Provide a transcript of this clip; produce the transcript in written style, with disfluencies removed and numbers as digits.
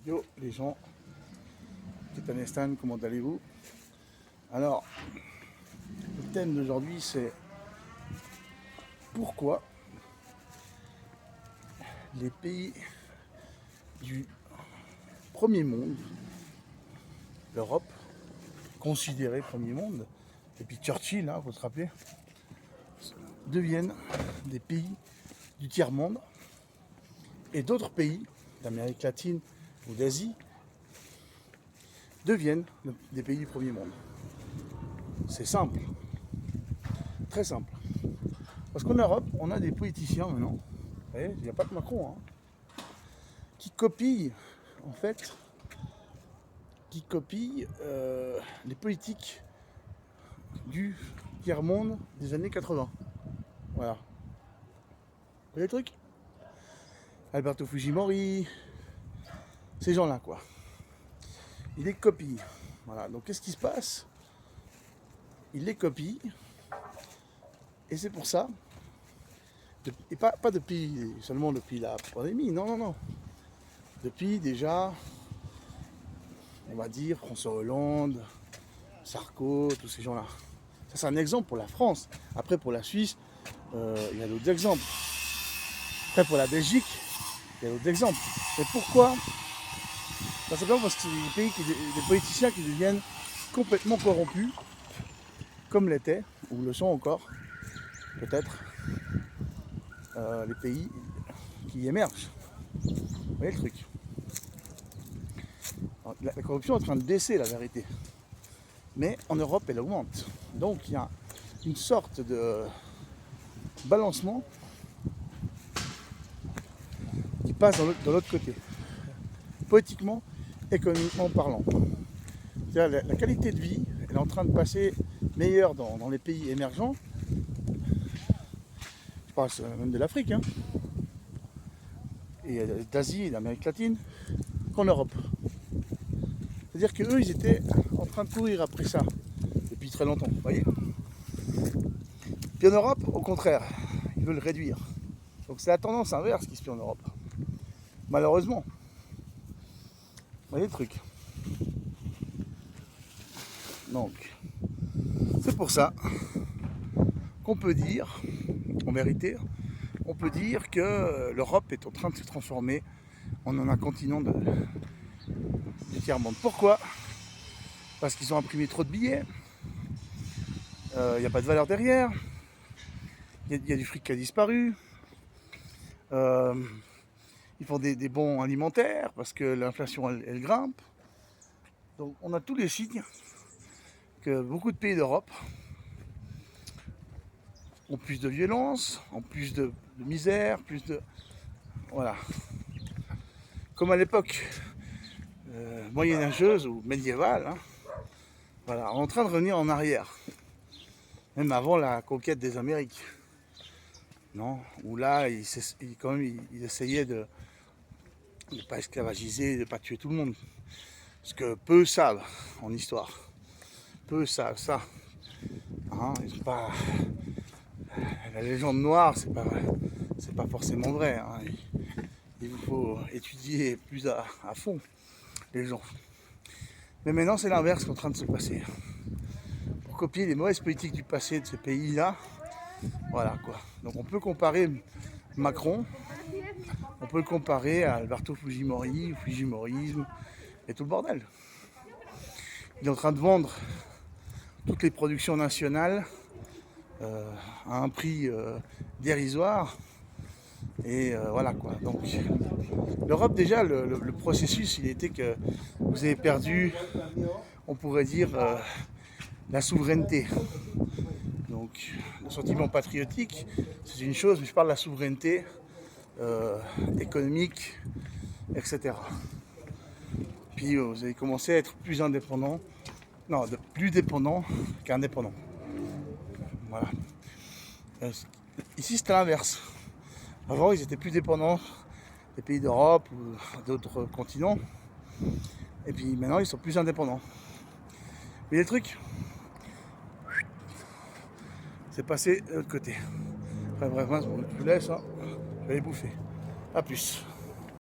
Yo les gens, Ketanestan, comment allez-vous? Alors, le thème d'aujourd'hui c'est pourquoi les pays du premier monde, l'Europe, considérée premier monde, et puis Churchill, faut se rappeler, deviennent des pays du tiers-monde et d'autres pays d'Amérique latine ou d'Asie deviennent des pays du premier monde. C'est simple, très simple. Parce qu'en Europe, on a des politiciens maintenant, vous voyez, il n'y a pas que Macron, qui copient, en fait, les politiques du tiers-monde des années 80. Voilà. Vous voyez le truc? Alberto Fujimori, ces gens-là, quoi. Ils les copient. Voilà. Donc, qu'est-ce qui se passe? Ils les copient. Et c'est pour ça, et pas seulement depuis la pandémie, non. Depuis déjà, on va dire, François Hollande, Sarko, tous ces gens-là. Ça, c'est un exemple pour la France. Après, pour la Suisse, il y a d'autres exemples. Après, pour la Belgique, il y a d'autres exemples. Et pourquoi? C'est simplement parce que c'est des politiciens qui deviennent complètement corrompus, comme l'étaient, ou le sont encore, peut-être, les pays qui émergent. Vous voyez le truc? La corruption est en train de baisser, la vérité. Mais en Europe, elle augmente. Donc il y a une sorte de balancement qui passe de l'autre côté. Politiquement, économiquement parlant. C'est-à-dire la qualité de vie, elle est en train de passer meilleure dans les pays émergents. Je parle même de l'Afrique, et d'Asie et d'Amérique latine, qu'en Europe. C'est-à-dire qu'eux, ils étaient en train de courir après ça depuis très longtemps, vous voyez. Puis en Europe, au contraire, ils veulent réduire. Donc c'est la tendance inverse qui se fait en Europe. Malheureusement. Vous voyez le truc. Donc, c'est pour ça qu'on peut dire, en vérité, on peut dire que l'Europe est en train de se transformer en un continent du tiers-monde. Pourquoi? Parce qu'ils ont imprimé trop de billets, il n'y a pas de valeur derrière, il y a du fric qui a disparu, ils font des bons alimentaires parce que l'inflation elle grimpe. Donc on a tous les signes que beaucoup de pays d'Europe ont plus de violence, ont plus de misère, plus de... Voilà. Comme à l'époque moyenâgeuse ou médiévale, voilà, on est en train de revenir en arrière. Même avant la conquête des Amériques. Non, où là, il essayait de ne pas esclavagiser, de ne pas tuer tout le monde. Parce que peu savent en histoire. Peu savent ça. Pas... La légende noire, c'est pas forcément vrai. Il faut étudier plus à fond les gens. Mais maintenant, c'est l'inverse qui est en train de se passer. Pour copier les mauvaises politiques du passé de ces pays-là, voilà quoi. Donc on peut comparer Macron, on peut le comparer à Alberto Fujimori, Fujimorisme et tout le bordel. Il est en train de vendre toutes les productions nationales à un prix dérisoire. Et voilà quoi. Donc l'Europe déjà, le processus, il était que vous avez perdu, on pourrait dire, la souveraineté. Donc le sentiment patriotique, c'est une chose, mais je parle de la souveraineté économique, etc. Puis vous avez commencé à être plus indépendant, non, plus dépendant qu'indépendant. Voilà. Ici, c'était l'inverse. Avant, ils étaient plus dépendants des pays d'Europe ou d'autres continents. Et puis maintenant, ils sont plus indépendants. Mais le truc, c'est passé de l'autre côté. Enfin bref, je vous laisse, je vais aller bouffer. A plus.